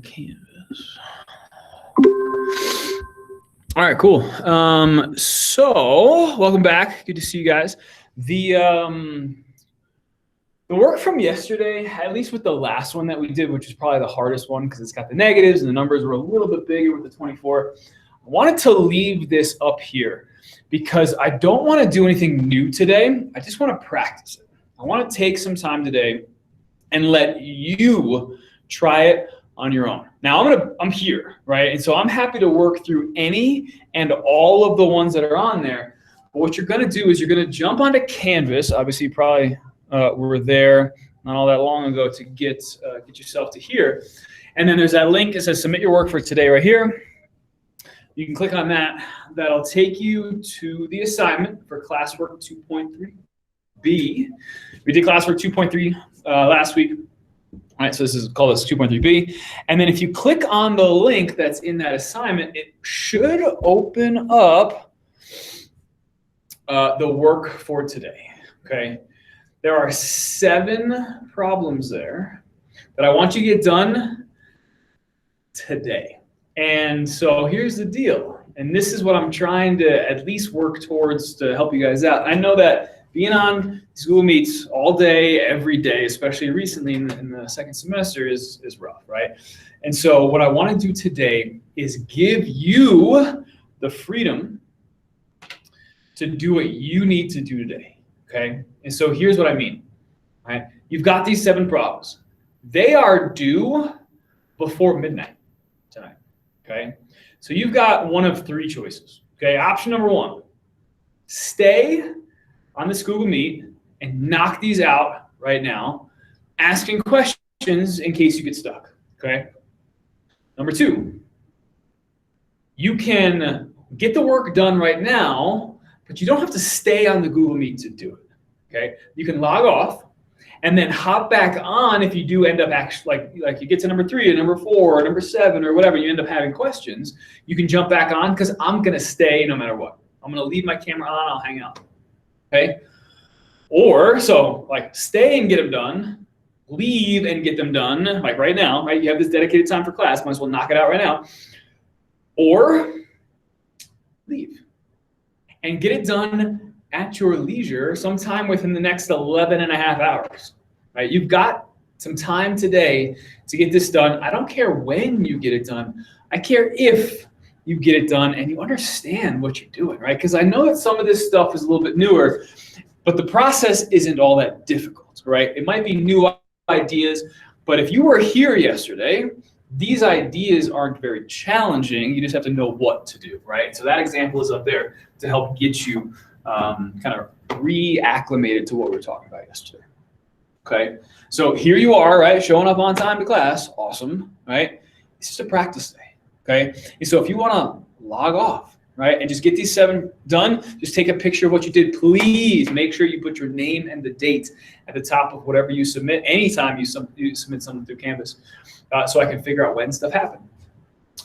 Canvas. All right, cool. So welcome back. Good to see you guys. The work from yesterday, at least with the last one that we did, which is probably the hardest one because it's got the negatives and the numbers were a little bit bigger with the 24. I wanted to leave this up here because I don't want to do anything new today. I just want to practice it. I want to take some time today and let you try it on your own. Now I'm here, right? And so I'm happy to work through any and all of the ones that are on there. But what you're going to do is you're going to jump onto Canvas. Obviously, you probably were there not all that long ago to get yourself to here. And then there's that link that says submit your work for today right here. You can click on that. That'll take you to the assignment for classwork 2.3B. We did classwork 2.3 last week. All right, so this is called this 2.3B. And then if you click on the link that's in that assignment, it should open up the work for today, okay? There are 7 problems there that I want you to get done today. And so here's the deal. And this is what I'm trying to at least work towards to help you guys out. I know that being on Google Meets all day, every day, especially recently in the second semester is rough, right? And so what I want to do today is give you the freedom to do what you need to do today, okay? And so here's what I mean, right? You've got these 7 problems. They are due before midnight tonight, okay? So you've got one of 3 choices, okay? Option number 1, stay on this Google Meet and knock these out right now, asking questions in case you get stuck, okay? Number 2, you can get the work done right now, but you don't have to stay on the Google Meet to do it, okay? You can log off and then hop back on if you do end up actually, like you get to number 3 or number 4 or number 7 or whatever, you end up having questions, you can jump back on because I'm gonna stay no matter what. I'm gonna leave my camera on, I'll hang out, okay? Or, so like stay and get them done, leave and get them done, like right now, right? You have this dedicated time for class, might as well knock it out right now. Or leave and get it done at your leisure sometime within the next 11 and a half hours, right? You've got some time today to get this done. I don't care when you get it done. I care if you get it done and you understand what you're doing, right? Because I know that some of this stuff is a little bit newer, but the process isn't all that difficult, right? It might be new ideas, but if you were here yesterday, these ideas aren't very challenging. You just have to know what to do, right? So that example is up there to help get you kind of reacclimated to what we were talking about yesterday, okay? So here you are, right? Showing up on time to class, awesome, right? It's just a practice day, okay? And so if you wanna log off, right, and just get these 7 done, just take a picture of what you did. Please make sure you put your name and the date at the top of whatever you submit, anytime you submit something through Canvas, so I can figure out when stuff happened,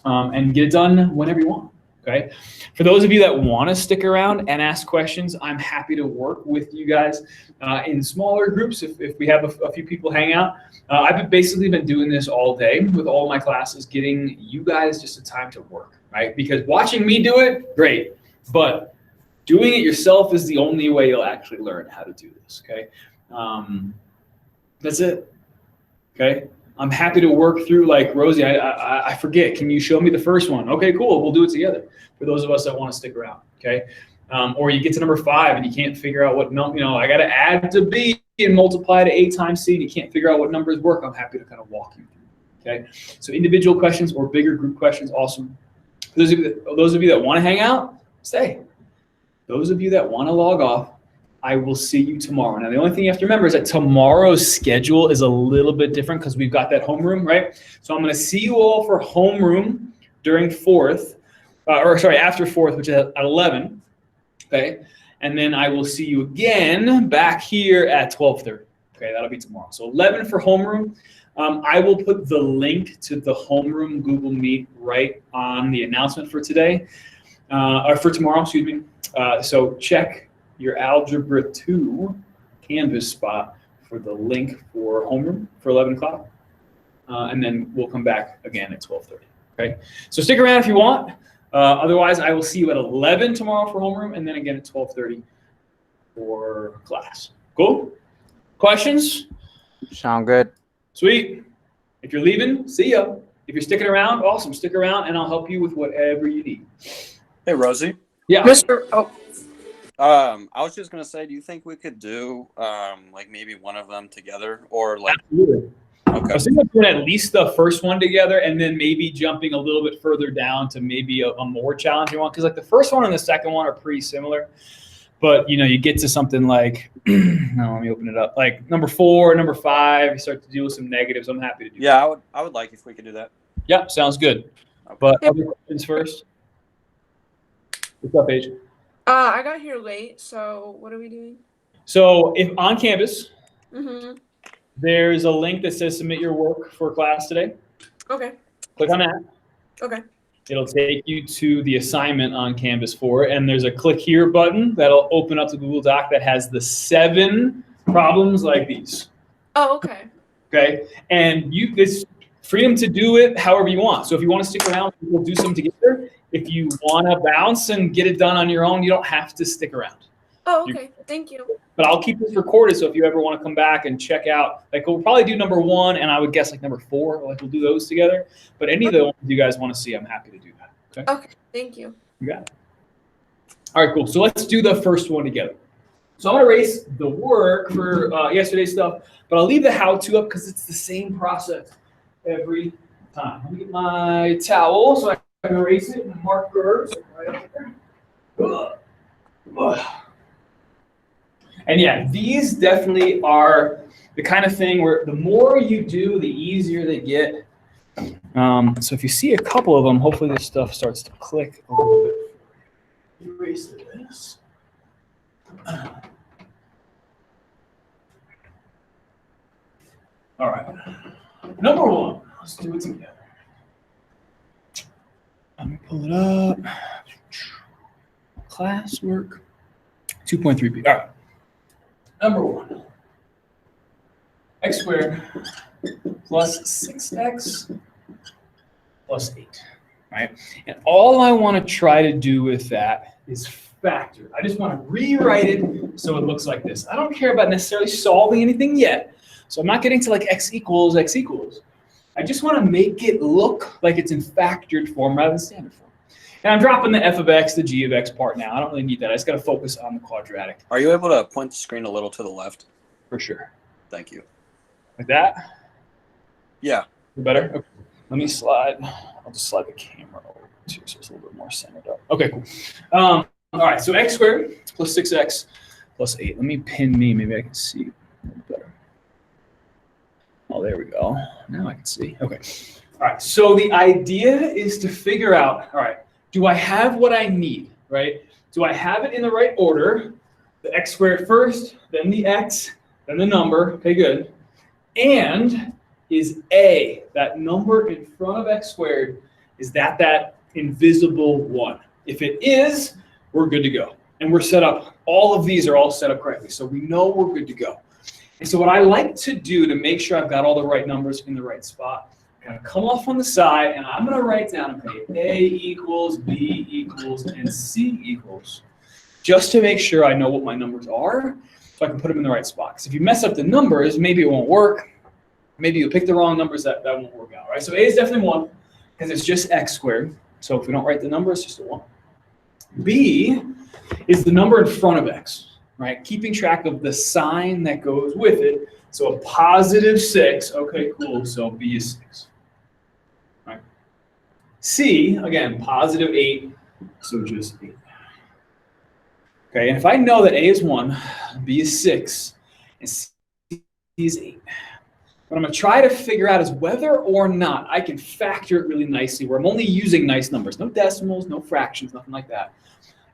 and get it done whenever you want, okay? For those of you that want to stick around and ask questions, I'm happy to work with you guys in smaller groups if we have a few people hang out. I've basically been doing this all day with all my classes, getting you guys just a time to work, right? Because watching me do it, great, but doing it yourself is the only way you'll actually learn how to do this, okay? That's it, okay? I'm happy to work through, like, Rosie, I forget, can you show me the first one? Okay, cool, we'll do it together for those of us that want to stick around, okay? Or you get to number 5 and you can't figure out what number, I got to add to B and multiply to A times C and you can't figure out what numbers work. I'm happy to kind of walk you through, okay? So individual questions or bigger group questions, awesome. For those of you that want to hang out, stay. Those of you that want to log off, I will see you tomorrow. Now, the only thing you have to remember is that tomorrow's schedule is a little bit different because we've got that homeroom, right? So I'm going to see you all for homeroom during 4th, after 4th, which is at 11, okay? And then I will see you again back here at 12:30, okay? That'll be tomorrow. So 11 for homeroom. I will put the link to the homeroom Google Meet right on the announcement for today, or for tomorrow, excuse me. So check your Algebra 2 Canvas spot for the link for homeroom for 11 o'clock. and then we'll come back again at 12:30. Okay, so stick around if you want. Otherwise, I will see you at 11 tomorrow for homeroom, and then again at 12:30 for class. Cool? Questions? Sound good. Sweet. If you're leaving, see ya. If you're sticking around, awesome. Stick around, and I'll help you with whatever you need. Hey, Rosie. Yeah. Mr. Oh, I was just gonna say, do you think we could do like maybe one of them together, or like? Absolutely. I Okay. was thinking of doing at least the first one together, and then maybe jumping a little bit further down to maybe a more challenging one. Because like the first one and the second one are pretty similar, but you know, you get to something like, no, let me open it up. Like number 4, number 5, you start to deal with some negatives. I'm happy to do. Yeah, I would like if we could do that. Yeah, sounds good. Okay. But other questions first. What's up, Paige? I got here late, so what are we doing? So if on campus, Mm-hmm. there's a link that says submit your work for class today. Okay. Click on that. Okay. It'll take you to the assignment on Canvas for it, and there's a click here button that'll open up the Google Doc that has the 7 problems like these. Oh, okay. Okay, and it's freedom to do it however you want. So if you want to stick around, we'll do some together. If you want to bounce and get it done on your own, you don't have to stick around. Oh, okay. Thank you. But I'll keep this recorded, so if you ever want to come back and check out, like we'll probably do number 1, and I would guess like number 4, like we'll do those together. But any of the ones you guys want to see, I'm happy to do that. Okay. Okay. Thank you. You got it. All right, cool. So let's do the first one together. So I'm gonna erase the work for yesterday's stuff, but I'll leave the how-to up because it's the same process every time. Let me get my towel so I can erase it and markers right up there. Ugh. Ugh. And yeah, these definitely are the kind of thing where the more you do, the easier they get. So if you see a couple of them, hopefully this stuff starts to click a little bit. Erase this. All right. Number 1. Let's do it together. Let me pull it up. Classwork. 2.3b. All right. Number 1. X squared plus 6x plus 8. Right? And all I want to try to do with that is factor. I just want to rewrite it so it looks like this. I don't care about necessarily solving anything yet. So I'm not getting to like x equals. I just want to make it look like it's in factored form rather than standard form. And I'm dropping the f of x, the g of x part now. I don't really need that. I just got to focus on the quadratic. Are you able to point the screen a little to the left? For sure. Thank you. Like that? Yeah. Better? Okay. Let me slide. I'll just slide the camera over too, so it's a little bit more centered up. Okay, cool. All right, so x squared plus 6x plus 8. Let me pin me. Maybe I can see a little better. Oh, there we go. Now I can see. Okay. All right, so the idea is to figure out, all right, do I have what I need, right? Do I have it in the right order? The x squared first, then the x, then the number. Okay, good. And is a, that number in front of x squared, is that invisible 1? If it is, we're good to go. And we're set up, all of these are all set up correctly. So we know we're good to go. And so what I like to do to make sure I've got all the right numbers in the right spot, kind of come off on the side, and I'm going to write down, okay, A equals, B equals, and C equals, just to make sure I know what my numbers are, so I can put them in the right spot. Because if you mess up the numbers, maybe it won't work. Maybe you pick the wrong numbers, that won't work out, right? So A is definitely 1, because it's just x squared. So if we don't write the number, it's just a 1. B is the number in front of x, right? Keeping track of the sign that goes with it. So a positive 6, okay, cool. So B is 6, right? C, again, positive 8, so just 8. Okay, and if I know that A is 1, B is 6, and C is 8, what I'm going to try to figure out is whether or not I can factor it really nicely, where I'm only using nice numbers, no decimals, no fractions, nothing like that.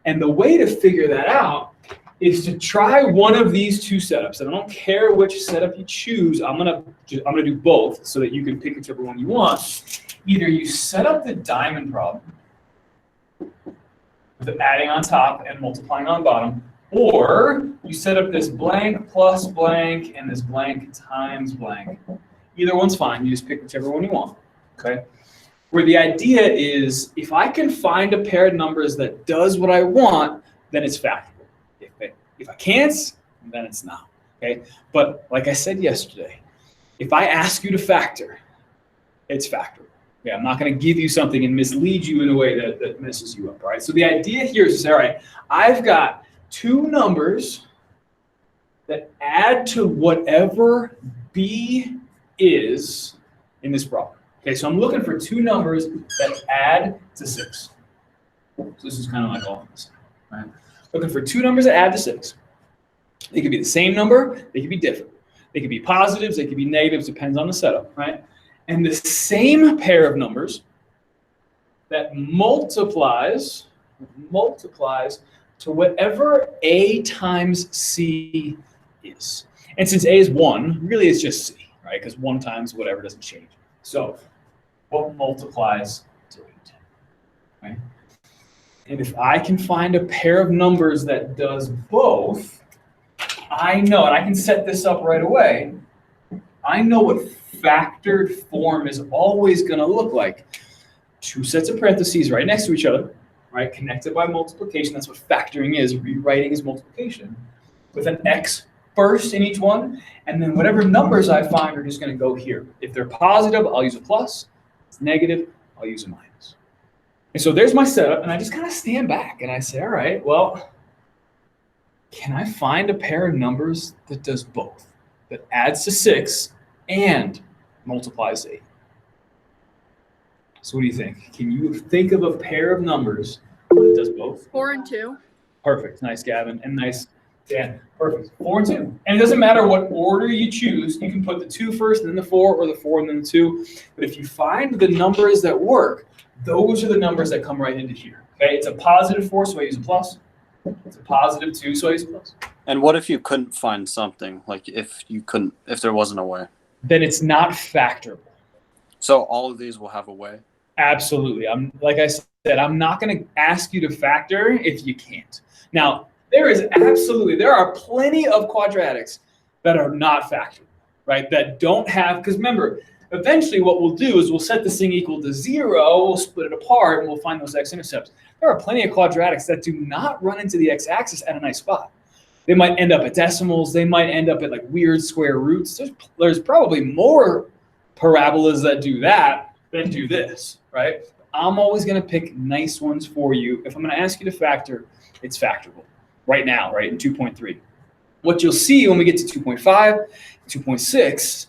And the way to figure that out is to try one of these 2 setups. And I don't care which setup you choose. I'm gonna do both so that you can pick whichever one you want. Either you set up the diamond problem with adding on top and multiplying on bottom, or you set up this blank plus blank and this blank times blank. Either one's fine. You just pick whichever one you want, okay? Where the idea is, if I can find a pair of numbers that does what I want, then it's factorable. If I can't, then it's not, okay? But like I said yesterday, if I ask you to factor, it's factorable. Okay, I'm not going to give you something and mislead you in a way that messes you up, all right? So the idea here is, all right, I've got two numbers that add to whatever B is in this problem. Okay, so I'm looking for two numbers that add to 6. So this is kind of like all of this, right? Looking for two numbers that add to 6. They could be the same number, they could be different. They could be positives, they could be negatives, depends on the setup, right? And the same pair of numbers that multiplies to whatever A times C is. And since A is 1, really it's just C, right? Because 1 times whatever doesn't change. So what multiplies to 8, right? And if I can find a pair of numbers that does both, I know, and I can set this up right away, I know what factored form is always going to look like. Two sets of parentheses right next to each other, right? Connected by multiplication. That's what factoring is. Rewriting is multiplication. With an X first in each one, and then whatever numbers I find are just going to go here. If they're positive, I'll use a plus. If it's negative, I'll use a minus. And so there's my setup, and I just kind of stand back and I say, all right, well, can I find a pair of numbers that does both? That adds to 6 and multiplies to 8. So what do you think? Can you think of a pair of numbers that does both? 4 and 2. Perfect. Nice, Gavin. And nice, Dan. Perfect. 4 and 2. And it doesn't matter what order you choose. You can put the 2 first, and then the 4, or the 4 and then the 2. But if you find the numbers that work, those are the numbers that come right into here. Okay? It's a positive 4, so I use a plus. It's a positive 2, so I use a plus. And what if you couldn't find something? Like if there wasn't a way? Then it's not factorable. So all of these will have a way? Absolutely. Like I said, I'm not going to ask you to factor if you can't. Now, there are plenty of quadratics that are not factorable, right? That don't have, because remember, eventually what we'll do is we'll set this thing equal to 0, we'll split it apart, and we'll find those x-intercepts. There are plenty of quadratics that do not run into the x-axis at a nice spot. They might end up at decimals. They might end up at like weird square roots. There's probably more parabolas that do that than do this, right? I'm always going to pick nice ones for you. If I'm going to ask you to factor, it's factorable right now, right, in 2.3. What you'll see when we get to 2.5, 2.6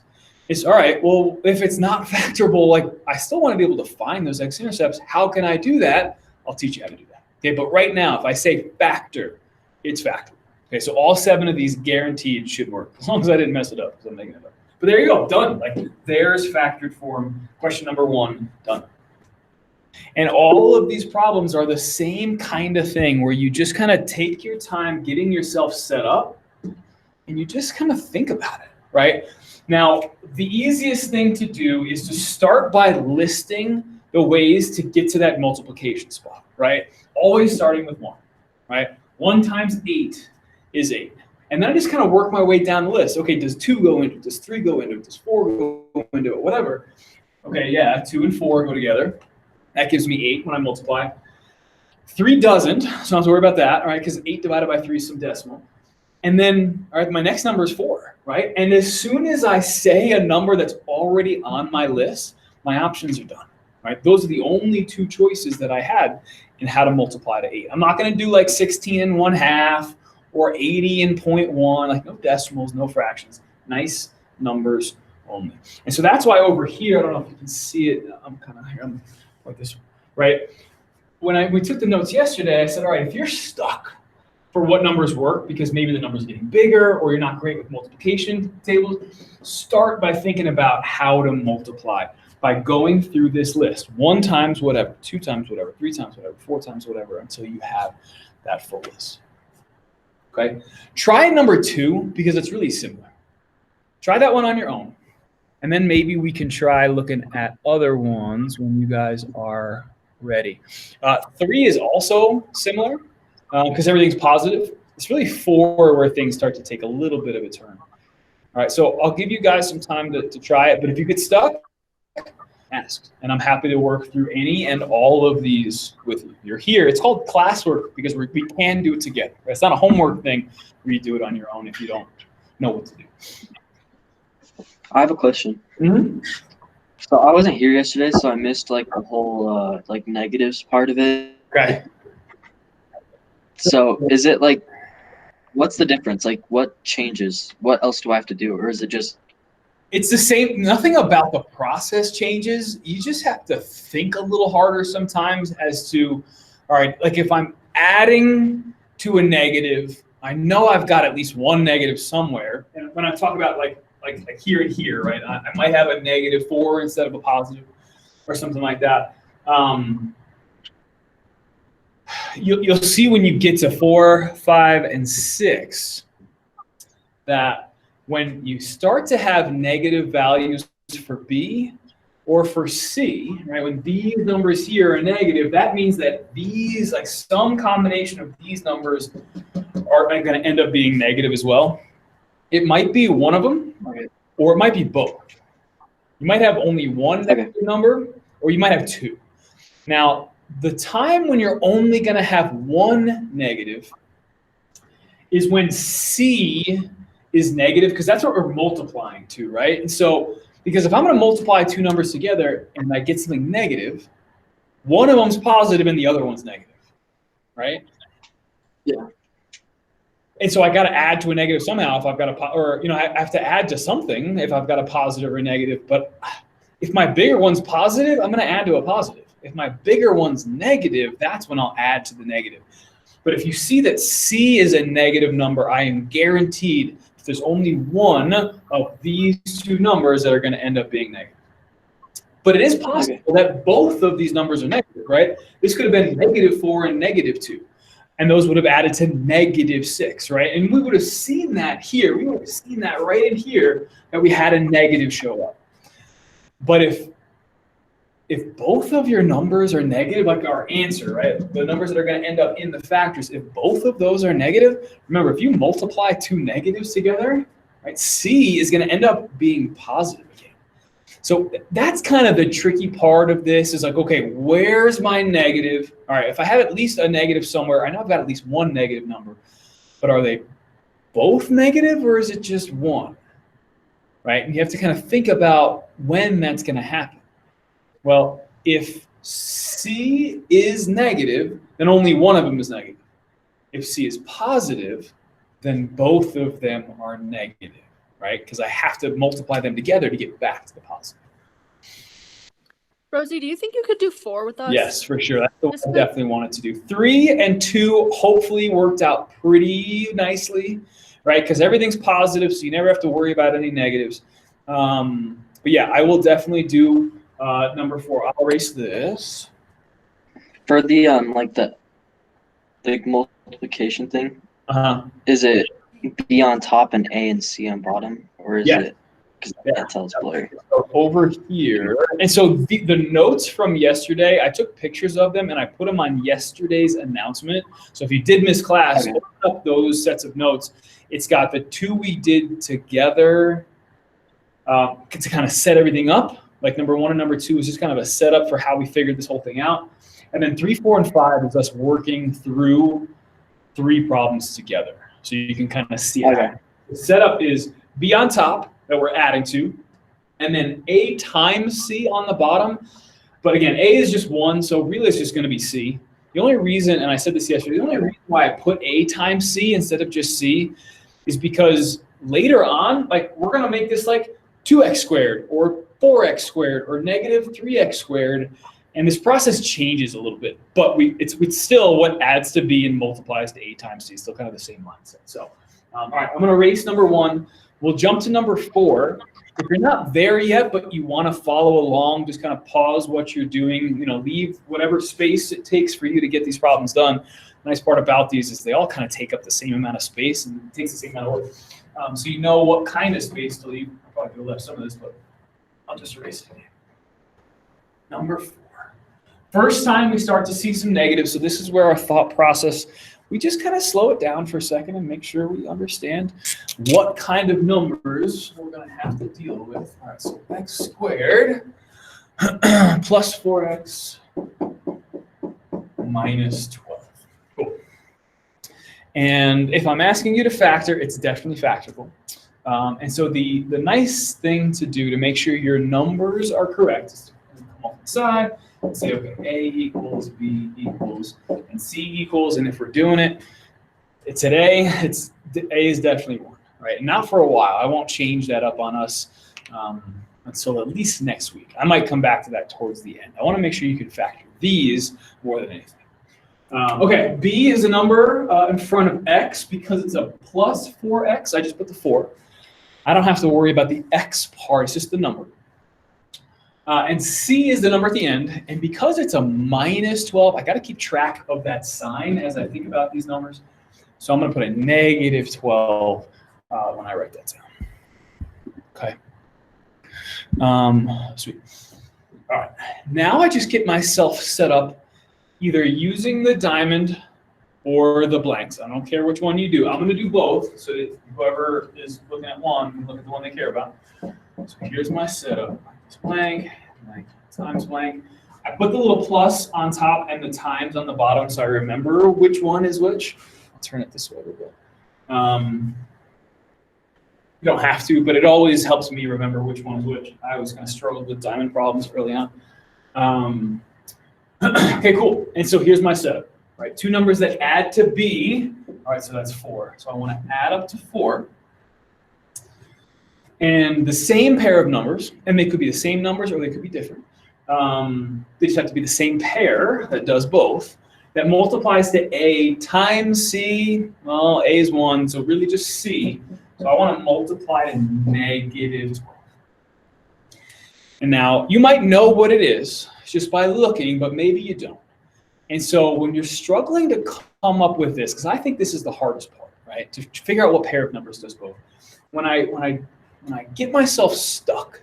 is, all right, well, if it's not factorable, like I still want to be able to find those x-intercepts. How can I do that? I'll teach you how to do that. Okay, but right now, if I say factor, it's factorable. Okay, so all 7 of these guaranteed should work, as long as I didn't mess it up, because I'm making it up. But there you go, done. Like there's factored form. Question number 1, done. And all of these problems are the same kind of thing where you just kind of take your time getting yourself set up and you just kind of think about it, right? Now, the easiest thing to do is to start by listing the ways to get to that multiplication spot, right? Always starting with 1, right? 1 times 8 is 8. And then I just kind of work my way down the list. Okay, does 2 go into it? Does 3 go into it? Does 4 go into it? Whatever. Okay, yeah, 2 and 4 go together. That gives me 8 when I multiply. 3 doesn't, so I don't have to worry about that, all right, because 8 divided by 3 is some decimal. And then, all right, my next number is 4, right? And as soon as I say a number that's already on my list, my options are done, right? Those are the only 2 choices that I had in how to multiply to 8. I'm not going to do like 16 and 1/2 or 80 and 0.1, like no decimals, no fractions. Nice numbers only. And so that's why over here, I don't know if you can see it. I'm kind of here. I'm like this, right? When we took the notes yesterday, I said, all right, if you're stuck for what numbers work, because maybe the number's getting bigger or you're not great with multiplication tables, start by thinking about how to multiply by going through this list. 1 times whatever, 2 times whatever, 3 times whatever, 4 times whatever, until you have that full list. Okay? Try number 2 because it's really similar. Try that one on your own. And then maybe we can try looking at other ones when you guys are ready. 3 is also similar because everything's positive. It's really 4 where things start to take a little bit of a turn. All All right, so I'll give you guys some time to try it, but if you get stuck, ask. And I'm happy to work through any and all of these with you. You're here. It's called classwork because we can do it together. It's not a homework thing where you do it on your own if you don't know what to do. I have a question. Mm-hmm. So I wasn't here yesterday, so I missed like the whole like negatives part of it. Okay. So is it like, what's the difference? Like, what changes? What else do I have to do, or is it just? It's the same. Nothing about the process changes. You just have to think a little harder sometimes as to, all right, like if I'm adding to a negative, I know I've got at least one negative somewhere. And when I talk about like here and here, right, I might have a -4 instead of a positive or something like that. You'll see when you get to 4, 5, and 6 that when you start to have negative values for B or for C, right, when these numbers here are negative, that means that these, like some combination of these numbers are going to end up being negative as well. It might be one of them, or it might be both. You might have only one negative number, or you might have two. Now, the time when you're only going to have one negative is when C is negative, because that's what we're multiplying to, right? And so, because if I'm going to multiply two numbers together and I get something negative, one of them's positive and the other one's negative, right? Yeah. And so I got to add to a negative somehow if I've got I have to add to something if I've got a positive or a negative. But if my bigger one's positive, I'm going to add to a positive. If my bigger one's negative, that's when I'll add to the negative. But if you see that C is a negative number, I am guaranteed there's only one of these two numbers that are going to end up being negative. But it is possible that both of these numbers are negative, right? This could have been -4 and -2. And those would have added to -6, right? And we would have seen that here. We would have seen that right in here, that we had a negative show up. But if both of your numbers are negative, like our answer, right? The numbers that are going to end up in the factors, if both of those are negative, remember, if you multiply two negatives together, right, C is going to end up being positive again. So that's kind of the tricky part of this is like, okay, where's my negative? All right, if I have at least a negative somewhere, I know I've got at least one negative number, but are they both negative or is it just one? Right? And you have to kind of think about when that's going to happen. Well, if C is negative, then only one of them is negative. If C is positive, then both of them are negative, right? Because I have to multiply them together to get back to the positive. Rosie, do you think you could do 4 with us? Yes, for sure. That's the one I definitely wanted to do. 3 and 2 hopefully worked out pretty nicely, right? Because everything's positive, so you never have to worry about any negatives. But yeah, I will definitely do number 4. I'll erase this. For the like the multiplication thing, is it B on top and A and C on bottom, or is it? Because that tells blurry. So over here, and so the notes from yesterday, I took pictures of them and I put them on yesterday's announcement. So if you did miss class, open up those sets of notes. It's got the 2 we did together to kind of set everything up. Like number 1 and number 2 is just kind of a setup for how we figured this whole thing out. And then 3, 4, and 5 is us working through 3 problems together. So you can kind of see how the setup is B on top that we're adding to, and then A times C on the bottom. But again, A is just 1, so really it's just going to be C. The only reason, and I said this yesterday, the only reason why I put A times C instead of just C is because later on, like we're going to make this like 2x squared or 4x squared or -3x squared, and this process changes a little bit, but it's still what adds to B and multiplies to A times C, still kind of the same mindset. So, all right, I'm going to erase number 1. We'll jump to number 4. If you're not there yet, but you want to follow along, just kind of pause what you're doing, leave whatever space it takes for you to get these problems done. The nice part about these is they all kind of take up the same amount of space and it takes the same amount of work. So you know what kind of space to leave. I'll probably left some of this, but I'll just erase it again. Number 4. First time we start to see some negatives, so this is where our thought process we just kind of slow it down for a second and make sure we understand what kind of numbers we're going to have to deal with. All right, so x squared plus 4x minus 12. Cool. And if I'm asking you to factor, it's definitely factorable. And so the nice thing to do to make sure your numbers are correct is to come off the side and say, okay, A equals B equals, and C equals, and if we're doing it today, A is definitely 1, right? And not for a while. I won't change that up on us until at least next week. I might come back to that towards the end. I want to make sure you can factor these more than anything. Okay, B is a number in front of X because it's a plus 4X. I just put the 4. I don't have to worry about the X part, it's just the number. And C is the number at the end, and because it's a minus 12, I gotta keep track of that sign as I think about these numbers. So I'm gonna put a negative 12 when I write that down. Okay. Sweet. All right, now I just get myself set up either using the diamond or the blanks. I don't care which one you do. I'm gonna do both, so that whoever is looking at one can look at the one they care about. So here's my setup. Blank, times blank. I put the little plus on top and the times on the bottom so I remember which one is which. I'll turn it this way a little bit. You don't have to, but it always helps me remember which one is which. I was kind of struggled with diamond problems early on. Okay, cool. And so here's my setup, right? 2 numbers that add to B. All right, so that's 4. So I want to add up to 4. And the same pair of numbers, and they could be the same numbers or they could be different. They just have to be the same pair that does both. That multiplies to A times C. Well, A is 1, so really just C. So I want to multiply to negative 12. And now you might know what it is just by looking, but maybe you don't. And so when you're struggling to come up with this, because I think this is the hardest part, right? To figure out what pair of numbers does both. When I get myself stuck,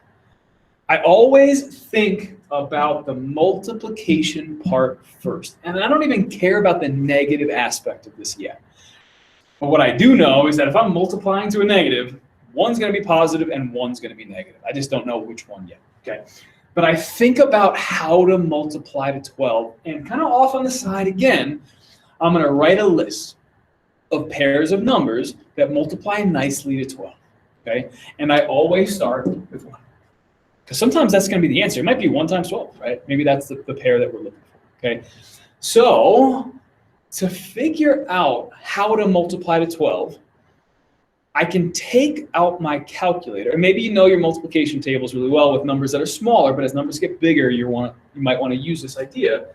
I always think about the multiplication part first. And I don't even care about the negative aspect of this yet. But what I do know is that if I'm multiplying to a negative, one's going to be positive and one's going to be negative. I just don't know which one yet, okay? But I think about how to multiply to 12, and kind of off on the side again, I'm going to write a list of pairs of numbers that multiply nicely to 12, okay? And I always start with 1. Because sometimes that's going to be the answer. It might be 1 times 12, right? Maybe that's the pair that we're looking for, okay? So to figure out how to multiply to 12, I can take out my calculator. And maybe you know your multiplication tables really well with numbers that are smaller, but as numbers get bigger, you might want to use this idea.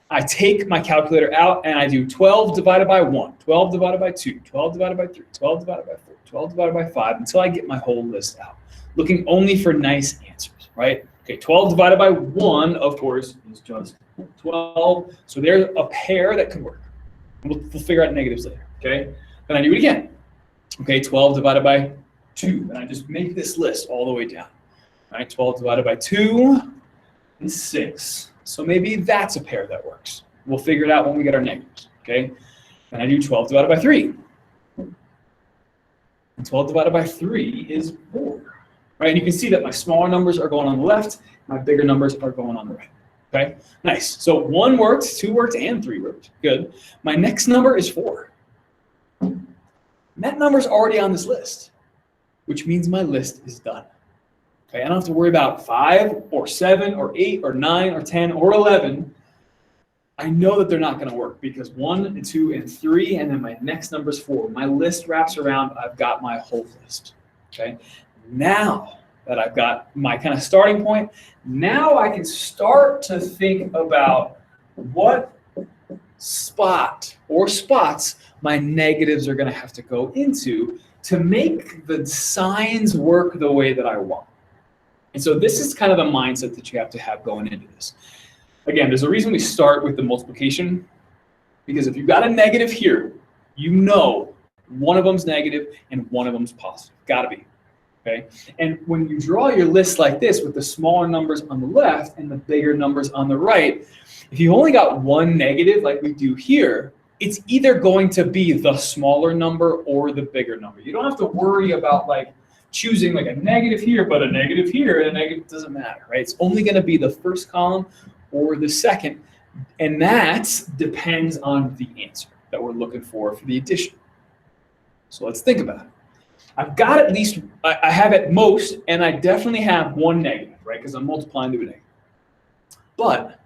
I take my calculator out and I do 12 divided by 1, 12 divided by 2, 12 divided by 3, 12 divided by 4, 12 divided by 5, until I get my whole list out, looking only for nice answers, right? Okay, 12 divided by 1, of course, is just 12. So there's a pair that could work. We'll figure out negatives later, okay? Then I do it again. Okay, 12 divided by 2. And I just make this list all the way down. All right, 12 divided by 2 is 6. So maybe that's a pair that works. We'll figure it out when we get our negatives, okay? Then I do 12 divided by 3. And 12 divided by 3 is 4. Right, and you can see that my smaller numbers are going on the left, my bigger numbers are going on the right. Okay, nice. So 1 worked, 2 worked, and 3 worked. Good. My next number is 4. And that number's already on this list, which means my list is done. Okay, I don't have to worry about 5 or 7 or 8 or 9 or 10 or 11. I know that they're not going to work because 1 and 2 and 3, and then my next number is 4. My list wraps around, I've got my whole list. Okay. Now that I've got my kind of starting point, now I can start to think about what spot or spots my negatives are going to have to go into to make the signs work the way that I want. And so this is kind of the mindset that you have to have going into this. Again, there's a reason we start with the multiplication, because if you've got a negative here, you know one of them's negative and one of them's positive. Got to be. Okay? And when you draw your list like this with the smaller numbers on the left and the bigger numbers on the right, if you've only got one negative like we do here, it's either going to be the smaller number or the bigger number. You don't have to worry about like choosing like a negative here, but a negative here, and a negative doesn't matter, right? It's only going to be the first column or the second, and that depends on the answer that we're looking for the addition. So let's think about it. I've got at least, I have at most, and I definitely have one negative, right? Because I'm multiplying to a negative. But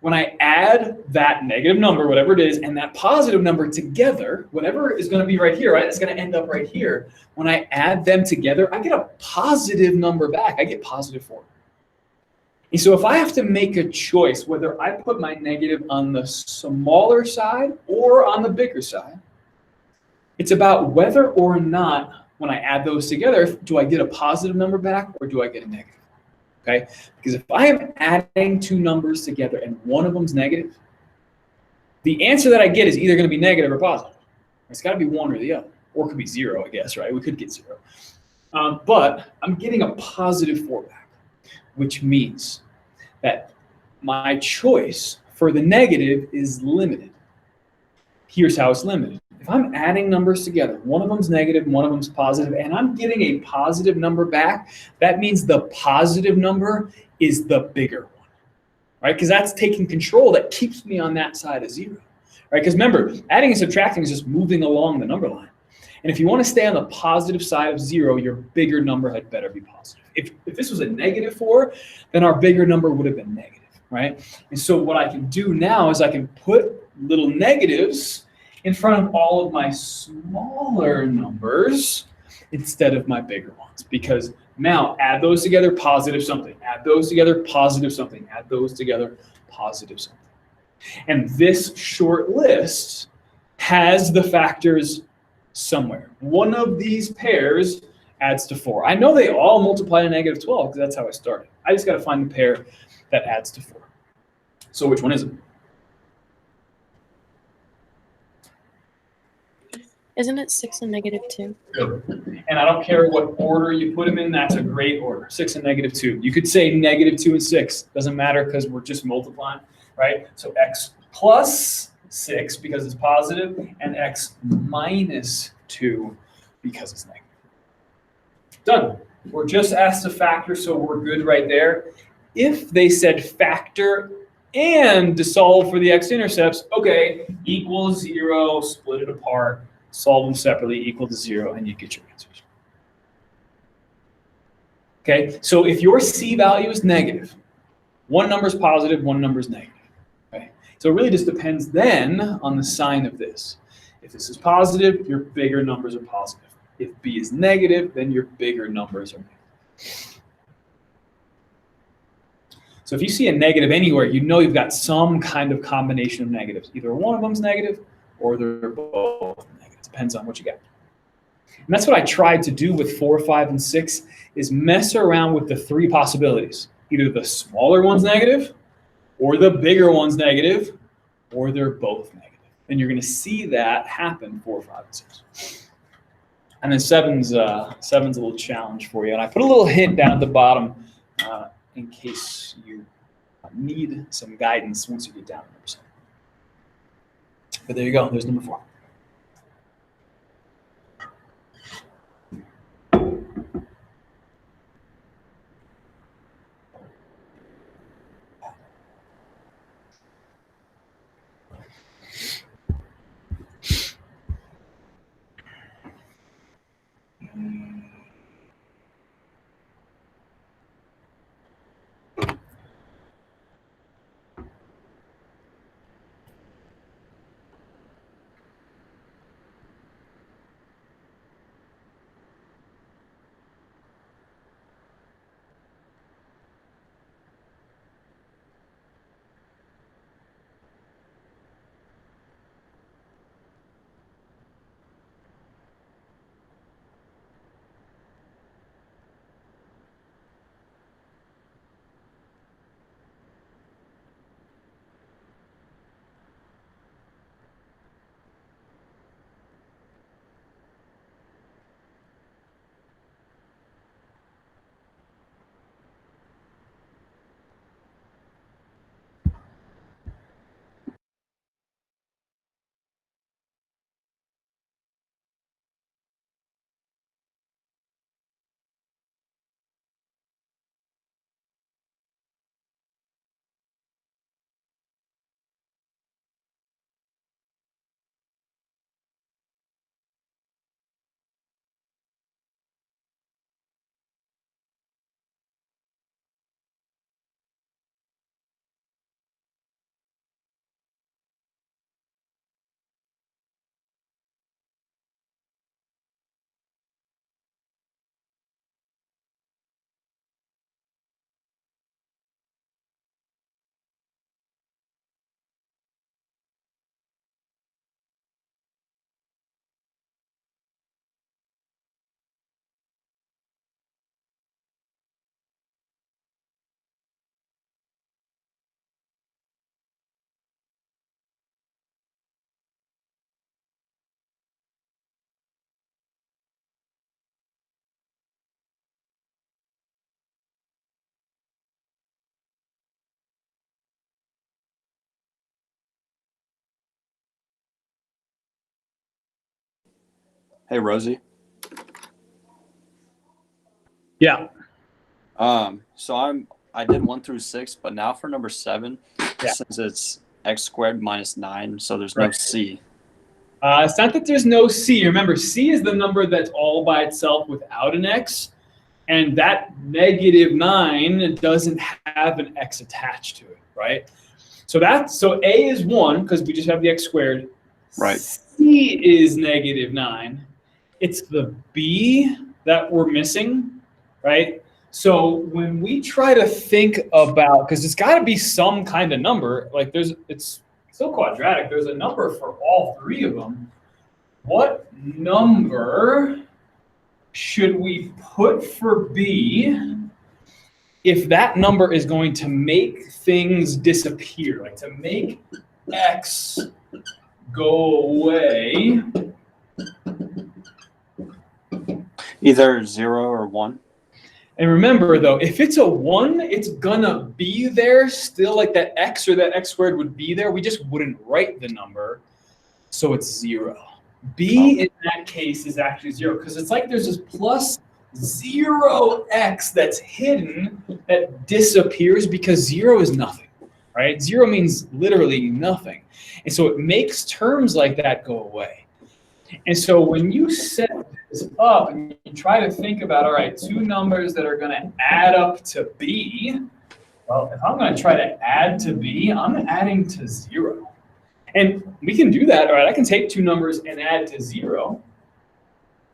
when I add that negative number, whatever it is, and that positive number together, whatever is going to be right here, right? It's going to end up right here. When I add them together, I get a positive number back. I get positive 4. And so if I have to make a choice whether I put my negative on the smaller side or on the bigger side, it's about whether or not when I add those together, do I get a positive number back or do I get a negative? Okay? Because if I am adding two numbers together and one of them's negative, the answer that I get is either going to be negative or positive. It's got to be one or the other. Or it could be 0, I guess, right? We could get 0. But I'm getting a positive 4 back, which means that my choice for the negative is limited. Here's how it's limited. If I'm adding numbers together, one of them's negative, one of them's positive, and I'm getting a positive number back, that means the positive number is the bigger one, right? Because that's taking control. That keeps me on that side of 0, right? Because remember, adding and subtracting is just moving along the number line. And if you want to stay on the positive side of 0, your bigger number had better be positive. If this was a negative 4, then our bigger number would have been negative, right? And so what I can do now is I can put little negatives in front of all of my smaller numbers instead of my bigger ones. Because now add those together, positive something. Add those together, positive something. Add those together, positive something. And this short list has the factors somewhere. One of these pairs adds to 4. I know they all multiply to negative 12 because that's how I started. I just got to find the pair that adds to 4. So which one is it? Isn't it 6 and negative 2? Good. And I don't care what order you put them in, that's a great order. 6 and negative 2. You could say negative 2 and 6. Doesn't matter because we're just multiplying, right? So x plus 6 because it's positive, and x minus 2 because it's negative. Done. We're just asked to factor, so we're good right there. If they said factor and to solve for the x-intercepts, okay, equals 0, split it apart, solve them separately, equal to 0, and you get your answers. Okay, so if your C value is negative, one number is positive, one number is negative. Okay, so it really just depends then on the sign of this. If this is positive, your bigger numbers are positive. If B is negative, then your bigger numbers are negative. So if you see a negative anywhere, you know you've got some kind of combination of negatives. Either one of them's negative or they're both negative. Depends on what you got. And that's what I tried to do with 4, 5, and 6 is mess around with the 3 possibilities. Either the smaller one's negative or the bigger one's negative or they're both negative. And you're going to see that happen 4, 5, and 6. And then 7's a little challenge for you. And I put a little hint down at the bottom in case you need some guidance once you get down to number 7. But there you go. There's number 4. Hey, Rosie. Yeah. So I did 1 through 6, but now for number 7, since it's x squared minus 9, so there's no c. It's not that there's no c. Remember, c is the number that's all by itself without an x, and that -9 doesn't have an x attached to it, right? So a is 1 because we just have the x squared. Right. C is -9. It's the b that we're missing, right? So when we try to think about, because it's got to be some kind of number, like it's still quadratic. There's a number for all 3 of them. What number should we put for b if that number is going to make things disappear, like to make x go away? Either 0 or 1. And remember, though, if it's a 1, it's gonna be there still, like that x or that x squared would be there. We just wouldn't write the number, so it's 0. B in that case is actually 0 because it's like there's this plus 0x that's hidden that disappears because 0 is nothing, right? 0 means literally nothing. And so it makes terms like that go away. And so when you set this up and you try to think about, all right, 2 numbers that are going to add up to b, well, if I'm going to try to add to b, I'm adding to 0. And we can do that, all right? I can take 2 numbers and add to 0.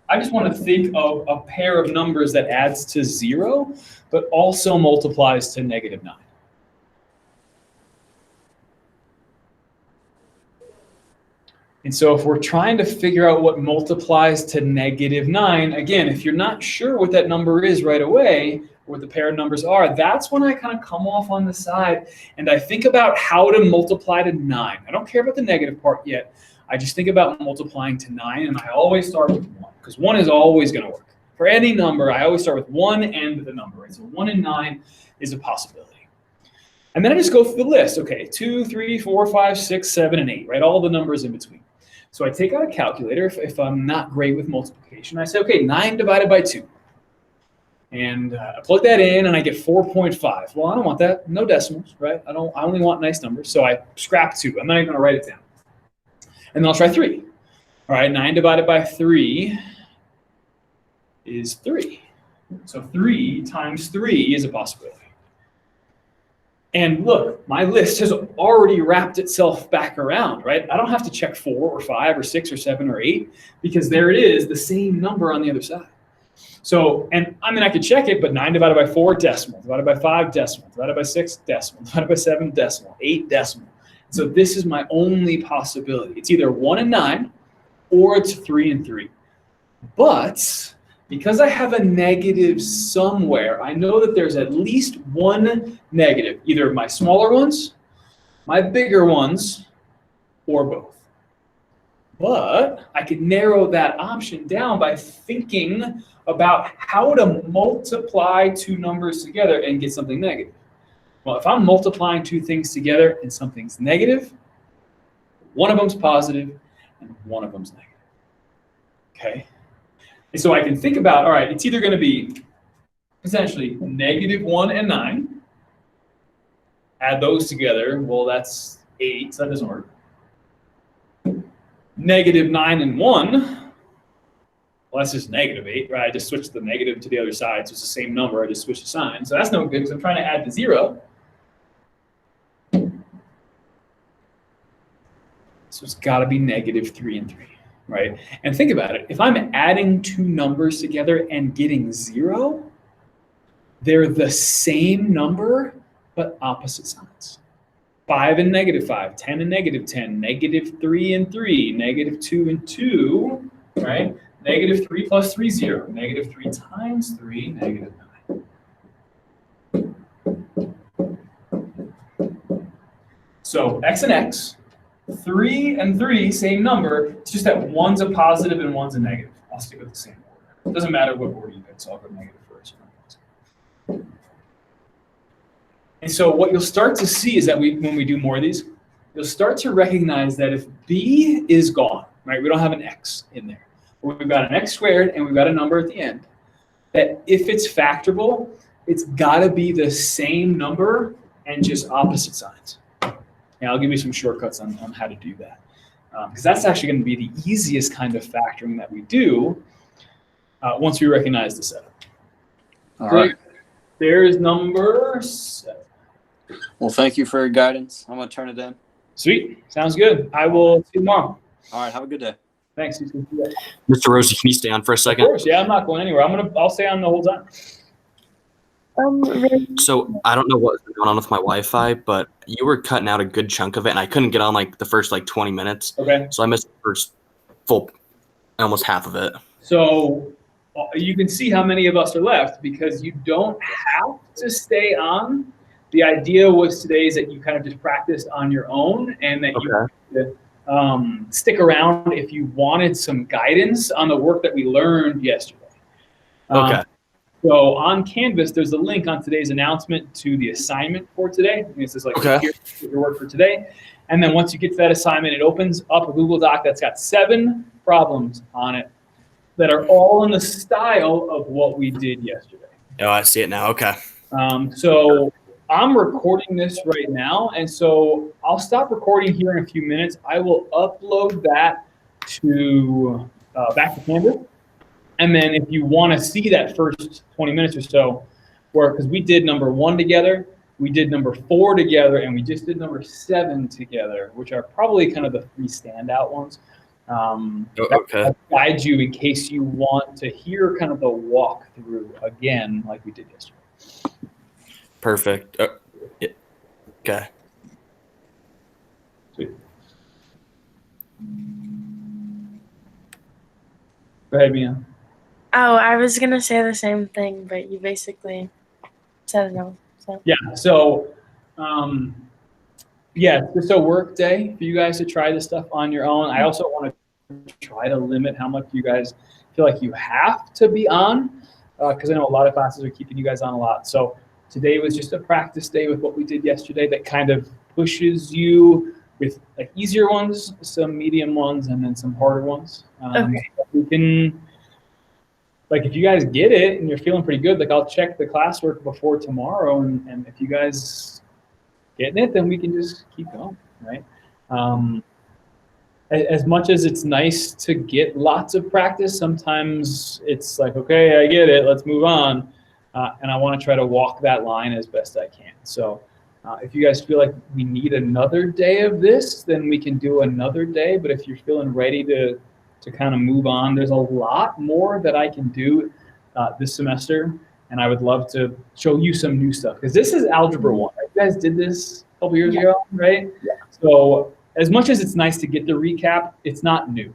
I just want to think of a pair of numbers that adds to 0, but also multiplies to -9. And so if we're trying to figure out what multiplies to -9, again, if you're not sure what that number is right away, or what the pair of numbers are, that's when I kind of come off on the side and I think about how to multiply to 9. I don't care about the negative part yet. I just think about multiplying to 9, and I always start with 1, because 1 is always going to work. For any number, I always start with 1 and the number, right? So 1 and 9 is a possibility. And then I just go through the list. Okay, 2, 3, 4, 5, 6, 7, and 8, right? All the numbers in between. So I take out a calculator if I'm not great with multiplication. I say, okay, 9 divided by 2. And I plug that in, and I get 4.5. Well, I don't want that. No decimals, right? I only want nice numbers. So I scrap 2. I'm not even going to write it down. And then I'll try 3. All right, 9 divided by 3 is 3. So 3 times 3 is a possibility. And look, my list has already wrapped itself back around, right? I don't have to check 4 or 5 or 6 or 7 or 8, because there it is, the same number on the other side. So, and I mean, I could check it, but 9 divided by 4, decimal. Divided by 5, decimal. Divided by 6, decimal. Divided by 7, decimal. 8, decimal. So this is my only possibility. It's either 1 and 9, or it's 3 and 3. But because I have a negative somewhere, I know that there's at least one negative, either my smaller ones, my bigger ones, or both. But I could narrow that option down by thinking about how to multiply 2 numbers together and get something negative. Well, if I'm multiplying 2 things together and something's negative, one of them's positive and one of them's negative. Okay? And so I can think about, all right, it's either going to be essentially -1 and 9. Add those together. Well, that's 8, so that doesn't work. -9 and 1. Well, that's just -8, right? I just switched the negative to the other side, so it's the same number. I just switched the sign. So that's no good because I'm trying to add to 0. So it's got to be -3 and 3. Right? And think about it. If I'm adding 2 numbers together and getting 0, they're the same number, but opposite signs. 5 and -5, 10 and -10, -3 and 3, -2 and 2, right? -3 plus 3, 0. -3 times 3, -9. So x and x. 3 and 3, same number. It's just that one's a positive and one's a negative. I'll stick with the same order. It doesn't matter what order you pick, so I'll go negative first. And so what you'll start to see is that when we do more of these, you'll start to recognize that if b is gone, right, we don't have an x in there, we've got an x squared and we've got a number at the end, that if it's factorable, it's got to be the same number and just opposite signs. And I'll give you some shortcuts on how to do that. Because that's actually going to be the easiest kind of factoring that we do once we recognize the setup. All right. There's number 7. Well, thank you for your guidance. I'm going to turn it in. Sweet. Sounds good. I will see you tomorrow. All right. Have a good day. Thanks. You too. Mr. Rosie, can you stay on for a Of second? course. Yeah, I'm not going anywhere. I'll stay on the whole time. So I don't know what's going on with my Wi-Fi, but you were cutting out a good chunk of it, and I couldn't get on like the first 20 minutes. Okay. So I missed the first almost half of it. So you can see how many of us are left because you don't have to stay on. The idea was today is that you kind of just practice on your own and that you stick around if you wanted some guidance on the work that we learned yesterday. Okay. So on Canvas, there's a link on today's announcement to the assignment for today. And it says here's your work for today. And then once you get to that assignment, it opens up a Google Doc that's got 7 problems on it that are all in the style of what we did yesterday. Oh, I see it now. Okay. So I'm recording this right now. And so I'll stop recording here in a few minutes. I will upload that to back to Canvas. And then if you want to see that first 20 minutes or so, because we did number 1 together, we did number 4 together, and we just did number 7 together, which are probably kind of the 3 standout ones. That guide you in case you want to hear kind of the walkthrough again, like we did yesterday. Perfect. Yeah. Okay. Sweet. Go ahead, Mia. Oh, I was gonna say the same thing, but you basically said it all. So. Yeah. So, it's just a work day for you guys to try this stuff on your own. I also want to try to limit how much you guys feel like you have to be on, because I know a lot of classes are keeping you guys on a lot. So today was just a practice day with what we did yesterday that kind of pushes you with like easier ones, some medium ones, and then some harder ones. Okay. We can. Like if you guys get it and you're feeling pretty good, like I'll check the classwork before tomorrow, and if you guys getting it, then we can just keep going, right? As much as it's nice to get lots of practice, sometimes it's like, okay, I get it, let's move on, and I want to try to walk that line as best I can. So if you guys feel like we need another day of this, then we can do another day. But if you're feeling ready to kind of move on, there's a lot more that I can do this semester, and I would love to show you some new stuff because this is Algebra 1. Right? You guys did this a couple years ago, right? Yeah. So as much as it's nice to get the recap, it's not new.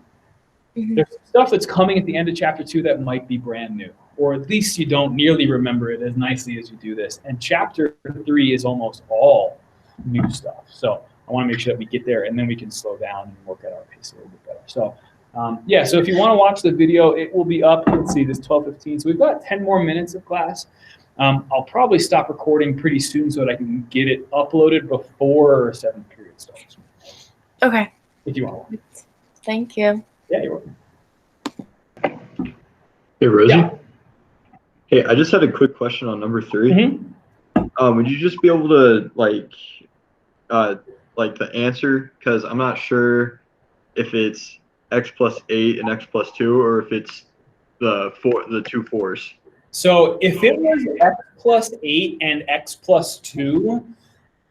Mm-hmm. There's stuff that's coming at the end of Chapter 2 that might be brand new, or at least you don't nearly remember it as nicely as you do this. And Chapter 3 is almost all new stuff. So I want to make sure that we get there, and then we can slow down and work at our pace a little bit better. So so if you want to watch the video, it will be up. Let's see, this 12:15. So we've got 10 more minutes of class. I'll probably stop recording pretty soon so that I can get it uploaded before 7th period starts. Okay. If you want to. Thank you. Yeah, you're welcome. Hey, Rosie. Yeah. Hey, I just had a quick question on number 3. Mm-hmm. Would you just be able to like the answer? Because I'm not sure if it's x plus 8 and x plus 2, or if it's the 2 4s. So if it was x plus 8 and x plus 2,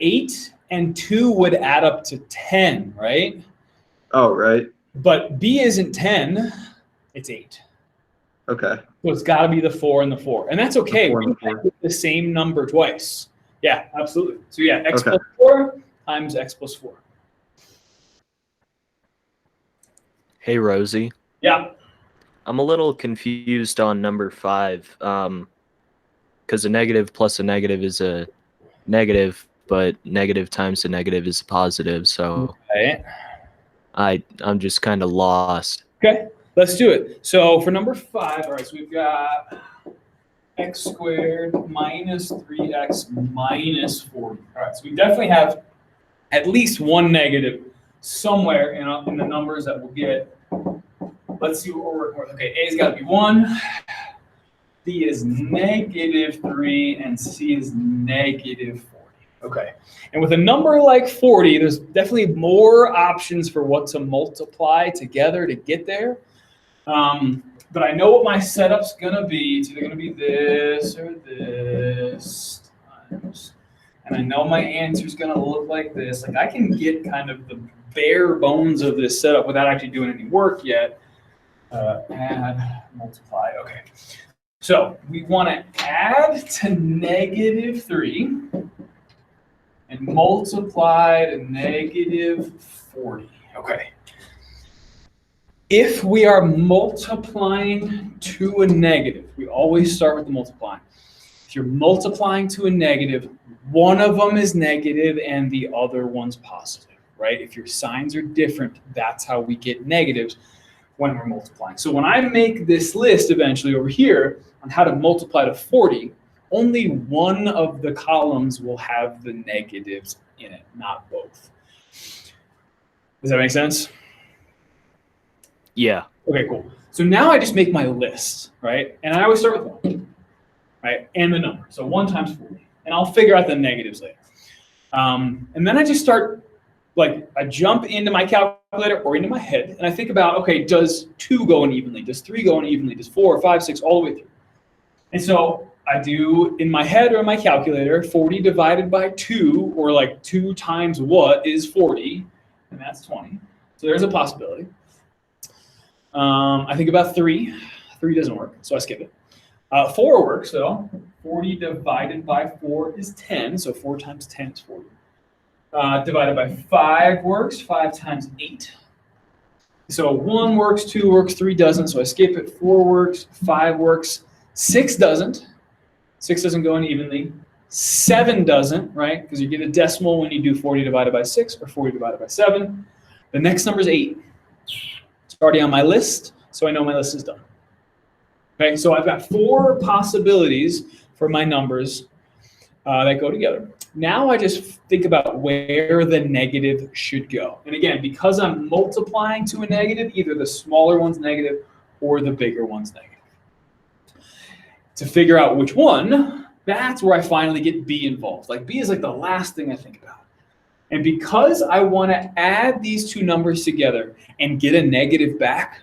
8 and 2 would add up to 10, right? Oh, right. But b isn't 10, it's 8. Okay. So it's got to be the 4 and the 4. And that's okay. The 4 We and the can 4. get the same number twice. Yeah, absolutely. So yeah, x Okay. plus 4 times x plus 4. Hey, Rosie. Yeah. I'm a little confused on number 5, because a negative plus a negative is a negative, but negative times a negative is a positive. So Okay. I'm just kind of lost. Okay, let's do it. So for number 5, all right, so we've got x squared minus 3x minus 40. All right, so we definitely have at least one negative somewhere in the numbers that we'll get. let's see what we're working with. Okay, A's got to be 1, B is -3, and C is -40. Okay, and with a number like 40, there's definitely more options for what to multiply together to get there. But I know what my setup's gonna be. It's either gonna be this or this times. And I know my answer's gonna look like this. Like I can get kind of the bare bones of this setup without actually doing any work yet. Add, multiply, okay. So we wanna add to -3 and multiply to -40, okay. If we are multiplying to a negative, we always start with the multiplying. If you're multiplying to a negative, one of them is negative and the other one's positive, right? If your signs are different, that's how we get negatives when we're multiplying. So when I make this list eventually over here on how to multiply to 40, only one of the columns will have the negatives in it, not both. Does that make sense? Yeah. Okay, cool. So now I just make my list, right? And I always start with 1, right? And the number. So 1 times 40. And I'll figure out the negatives later. And then I just start, like, I jump into my calculator or into my head, and I think about, okay, does 2 go in evenly? Does 3 go in evenly? Does 4, 5, 6, all the way through? And so I do, in my head or in my calculator, 40 divided by 2, or like 2 times what is 40? And that's 20. So there's a possibility. I think about 3. 3 doesn't work, so I skip it. 4 works though. 40 divided by 4 is 10, so 4 times 10 is 40. Divided by 5 works. 5 times 8. So 1 works, 2 works, 3 doesn't, so I skip it. 4 works, 5 works, 6 doesn't. 6 doesn't go in evenly. 7 doesn't, right? Because you get a decimal when you do 40 divided by 6 or 40 divided by 7. The next number is 8. It's already on my list, so I know my list is done. Okay, so I've got 4 possibilities for my numbers that go together. Now I just think about where the negative should go. And again, because I'm multiplying to a negative, either the smaller one's negative or the bigger one's negative. To figure out which one, that's where I finally get B involved. Like B is like the last thing I think about. And because I want to add these 2 numbers together and get a negative back,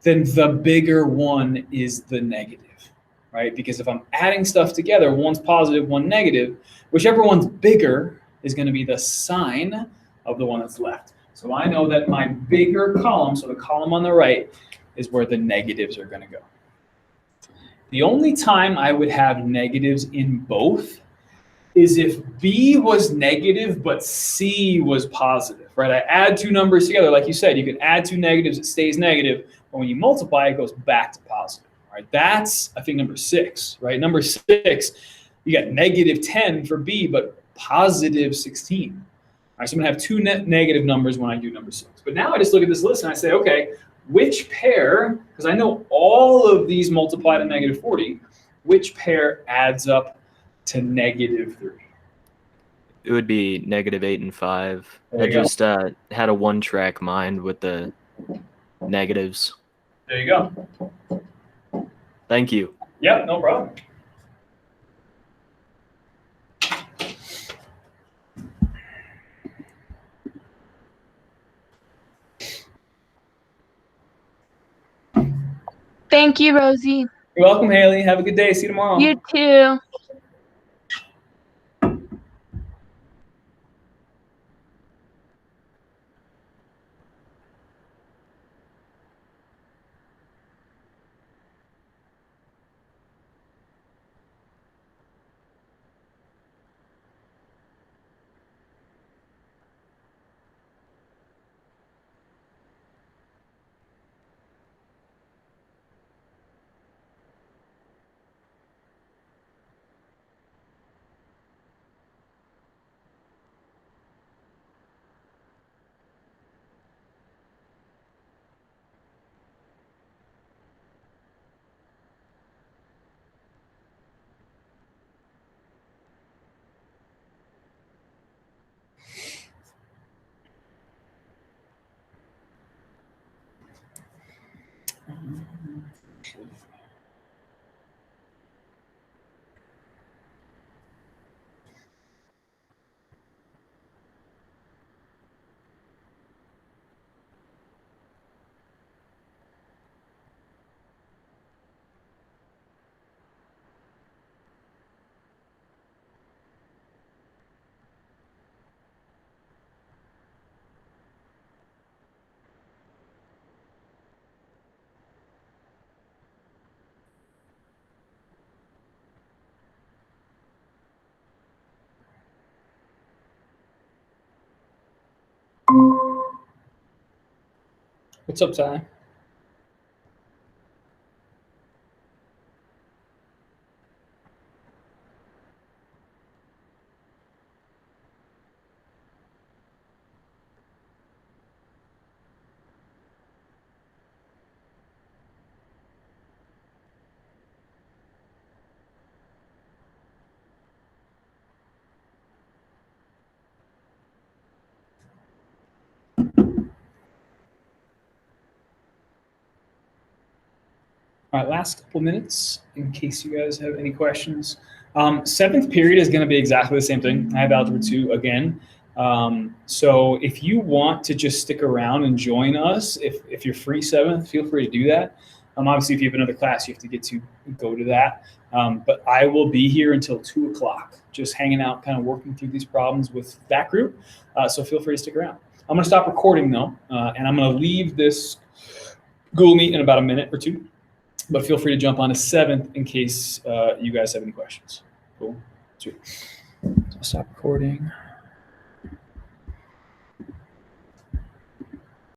then the bigger one is the negative, right? Because if I'm adding stuff together, one's positive, one negative, whichever one's bigger is going to be the sign of the one that's left. So I know that my bigger column, so the column on the right, is where the negatives are going to go. The only time I would have negatives in both is if B was negative but C was positive, right? I add 2 numbers together, like you said, you can add 2 negatives, it stays negative, but when you multiply, it goes back to positive, right? That's, I think, number 6, right? Number 6, you got -10 for B, but positive 16. All right, so I'm gonna have 2 negative numbers when I do number 6. But now I just look at this list and I say, okay, which pair, because I know all of these multiply to -40, which pair adds up to -3? It would be -8 and 5. There I you go. just had a one-track mind with the negatives. There you go. Thank you. Yep, no problem. Thank you, Rosie. You're welcome, Haley. Have a good day. See you tomorrow. You too. What's up, Ty? All right, last couple minutes in case you guys have any questions. Seventh period is going to be exactly the same thing. I have Algebra 2 again. So if you want to just stick around and join us, if you're free seventh, feel free to do that. Obviously, if you have another class, you have to get to go to that. But I will be here until 2 o'clock, just hanging out, kind of working through these problems with that group. So feel free to stick around. I'm going to stop recording, though, and I'm going to leave this Google Meet in about a minute or two. But feel free to jump on to seventh in case you guys have any questions. Cool. Sweet. So I'll stop recording.